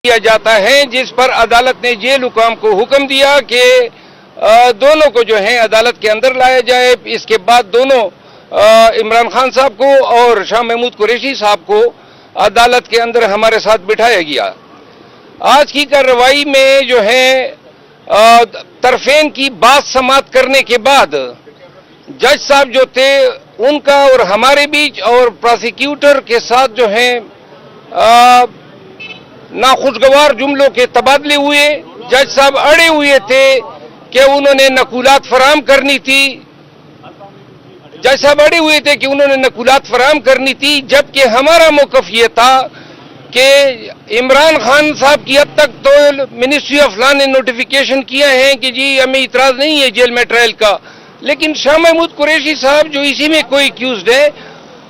किया जाता है, जिस पर अदालत ने जेल हुकाम को हुक्म दिया कि दोनों को जो है अदालत के अंदर लाया जाए। इसके बाद दोनों इमरान खान साहब को और शाह महमूद कुरैशी साहब को अदालत के अंदर हमारे साथ बिठाया गया। आज की कार्रवाई में जो है तरफेन की बात समाप्त करने के बाद जज साहब जो थे उनका और हमारे बीच और प्रोसिक्यूटर के साथ जो है नाखुशगवार जुमलों के तबादले हुए। जज साहब अड़े हुए थे कि उन्होंने नकूलात फराहम करनी थी। जज साहब अड़े हुए थे कि उन्होंने नकूलात फराहम करनी थी, जबकि हमारा मौक़िफ़ ये था कि इमरान खान साहब की अब तक तो मिनिस्ट्री ऑफ लॉ ने नोटिफिकेशन किया है कि जी हमें इतराज़ नहीं है जेल में ट्रायल का, लेकिन शाह महमूद कुरैशी साहब जो इसी में कोई एक्यूज्ड है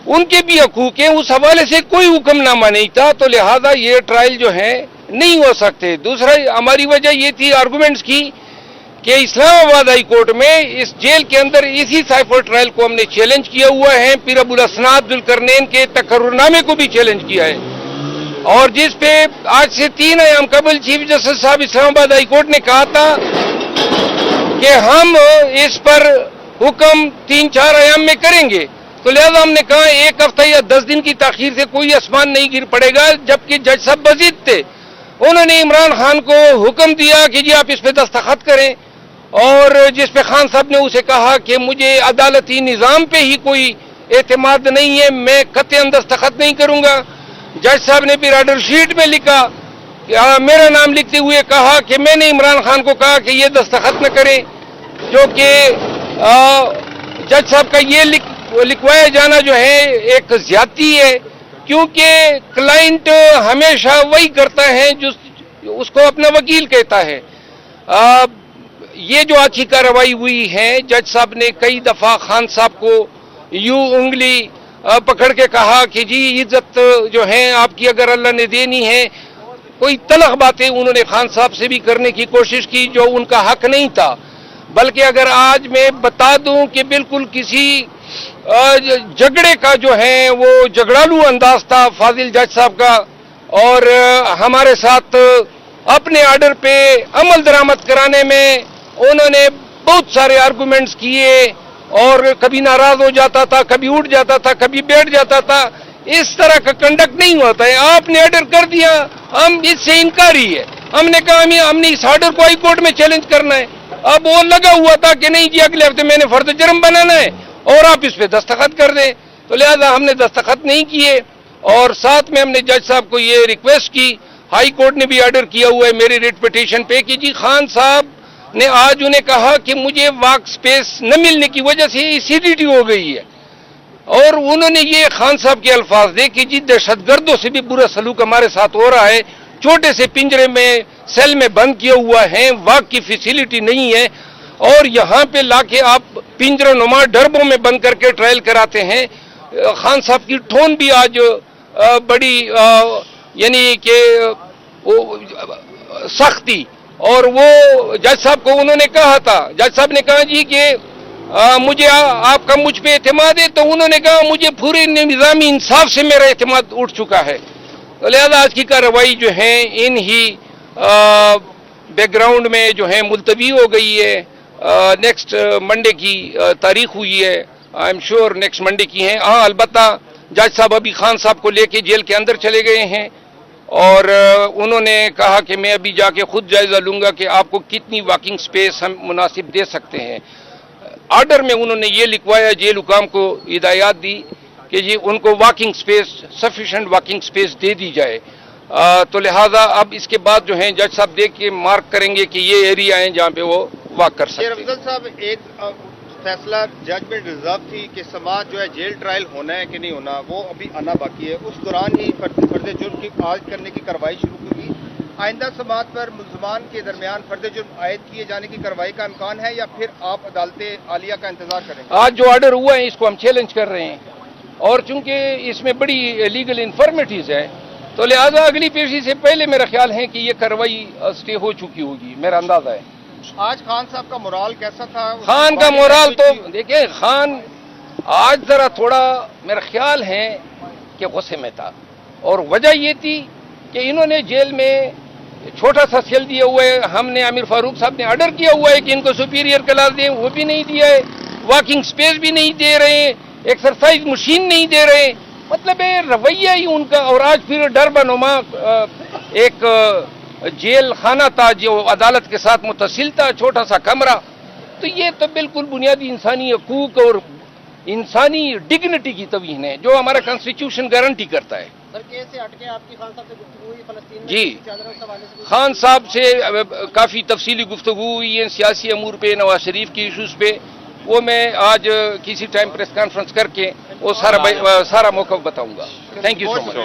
उनके भी हकूक हैं, उस हवाले से कोई हुक्मनामा नहीं था, तो लिहाजा ये ट्रायल जो है नहीं हो सकते। दूसरा हमारी वजह ये थी आर्गूमेंट्स की कि इस्लामाबाद हाई कोर्ट में इस जेल के अंदर इसी साइफर ट्रायल को हमने चैलेंज किया हुआ है, पीर अबुल असनाद दुलकरनैन के तकर्रुरनामे को भी चैलेंज किया है, और जिस पे आज से 3 अयाम कबल चीफ जस्टिस साहब इस्लामाबाद हाई कोर्ट ने कहा था कि हम इस पर हुक्म 3-4 अयाम में करेंगे, तो लिहाजा हमने कहा 1 हफ्ता या 10 दिन की ताखीर से कोई आसमान नहीं गिर पड़ेगा। जबकि जज साहब मजीद थे, उन्होंने इमरान खान को हुक्म दिया कि जी आप इस पे दस्तखत करें, और जिस पे खान साहब ने उसे कहा कि मुझे अदालती निज़ाम पे ही कोई एतमाद नहीं है, मैं कतई दस्तखत नहीं करूंगा। जज साहब ने फिर ऑर्डर शीट में लिखा, मेरा नाम लिखते हुए कहा कि मैंने इमरान खान को कहा कि ये दस्तखत न करें, जो कि जज साहब का ये लिखवाया जाना जो है एक ज्यादती है, क्योंकि क्लाइंट हमेशा वही करता है जो उसको अपना वकील कहता है। ये जो आज की कार्रवाई हुई है, जज साहब ने कई दफा खान साहब को यूं उंगली पकड़ के कहा कि जी इज्जत जो है आपकी अगर अल्लाह ने देनी है, कोई तलख बातें उन्होंने खान साहब से भी करने की कोशिश की जो उनका हक नहीं था। बल्कि अगर आज मैं बता दूं कि बिल्कुल किसी झगड़े का जो है वो झगड़ालू अंदाज था फाजिल जज साहब का, और हमारे साथ अपने आर्डर पे अमल दरामद कराने में उन्होंने बहुत सारे आर्गुमेंट्स किए, और कभी नाराज हो जाता था, कभी उठ जाता था, कभी बैठ जाता था। इस तरह का कंडक्ट नहीं होता है। आपने ऑर्डर कर दिया, हम इससे इनकारी है। हमने कहा हमने इस ऑर्डर को हाई कोर्ट में चैलेंज करना है। अब वो लगा हुआ था कि नहीं जी अगले हफ्ते मैंने फर्द जर्म बनाना है और आप इस पे दस्तखत कर दें, तो लिहाजा हमने दस्तखत नहीं किए। और साथ में हमने जज साहब को ये रिक्वेस्ट की, हाई कोर्ट ने भी ऑर्डर किया हुआ है मेरी रिट पिटीशन पे कि जी खान साहब ने आज उन्हें कहा कि मुझे वाक स्पेस न मिलने की वजह से एसिडिटी हो गई है, और उन्होंने ये खान साहब के अल्फाज दे कि जी दहशतगर्दों से भी बुरा सलूक हमारे साथ हो रहा है, छोटे से पिंजरे में सेल में बंद किया हुआ है, वाक की फैसिलिटी नहीं है, और यहाँ पे लाके आप पिंजरा नुमा डरबों में बंद करके ट्रायल कराते हैं। खान साहब की टोन भी आज बड़ी यानी कि सख्ती, और वो जज साहब को उन्होंने कहा था, जज साहब ने कहा जी कि मुझे आपका मुझ पे एतमाद है, तो उन्होंने कहा मुझे पूरे निज़ामी इंसाफ से मेरा एतमाद उठ चुका है। तो लिहाजा आज की कार्रवाई जो है इन ही बैकग्राउंड में जो है मुलतवी हो गई है। नेक्स्ट मंडे की तारीख हुई है, I am sure next Monday की है। हाँ, अलबत्ता जज साहब अभी खान साहब को लेके जेल के अंदर चले गए हैं, और उन्होंने कहा कि मैं अभी जाके खुद जायजा लूंगा कि आपको कितनी वॉकिंग स्पेस हम मुनासिब दे सकते हैं। ऑर्डर में उन्होंने ये लिखवाया, जेल हुकाम को हिदायत दी कि जी उनको walking space, sufficient walking space दे दी जाए। तो लिहाजा अब इसके बाद जो है जज साहब देख के मार्क करेंगे कि ये एरिया है जहाँ पे वो वॉक कर सकते हैं। अफजल साहब, एक फैसला जजमेंट रिजर्व थी कि समाज जो है जेल ट्रायल होना है कि नहीं होना, वो अभी आना बाकी है। उस दौरान ही फर्द जुर्म की आज करने की कार्रवाई शुरू होगी। आइंदा समाज पर मुलजमान के दरमियान फर्द जुर्म आयद किए जाने की कार्रवाई का इम्कान है, या फिर आप अदालत आलिया का इंतजार करेंगे? आज जो ऑर्डर हुआ है इसको हम चैलेंज कर रहे हैं, और चूंकि इसमें बड़ी लीगल इन्फॉर्मेटिव है, तो लिहाजा अगली पेशी से पहले मेरा ख्याल है कि ये कार्रवाई स्टे हो चुकी होगी, मेरा अंदाजा है। आज खान साहब का मोराल कैसा था? खान का मोराल तो देखिए, खान आज जरा थोड़ा मेरा ख्याल है कि गुस्से में था, और वजह ये थी کہ انہوں نے جیل میں چھوٹا سا سیل دیا ہوا ہے. ہم نے عامر فاروق صاحب نے آرڈر کیا ہوا ہے کہ ان کو سپیریئر کلاس دیں, وہ بھی نہیں دیا ہے. واکنگ سپیس بھی نہیں دے رہے ہیں, ایکسرسائز مشین نہیں دے رہے ہیں. مطلب ہے رویہ ہی ان کا. اور آج پھر ڈر بنما ایک جیل خانہ تھا جو عدالت کے ساتھ متصل تھا, چھوٹا سا کمرہ. تو یہ تو بالکل بنیادی انسانی حقوق اور انسانی ڈگنیٹی کی توہین ہے جو ہمارا کانسٹیٹیوشن گارنٹی کرتا ہے. سر کیس سے ہٹ کے آپ کی خان صاحب سے گفتگو ہوئی فلسطین میں جی. چادروں کے حوالے سے؟ خان صاحب سے کافی تفصیلی گفتگو ہوئی ہے سیاسی امور پہ, نواز شریف کی ایشوز پہ. وہ میں آج کسی ٹائم پریس کانفرنس کر کے وہ سارا موقف بتاؤں گا. Thank you so much.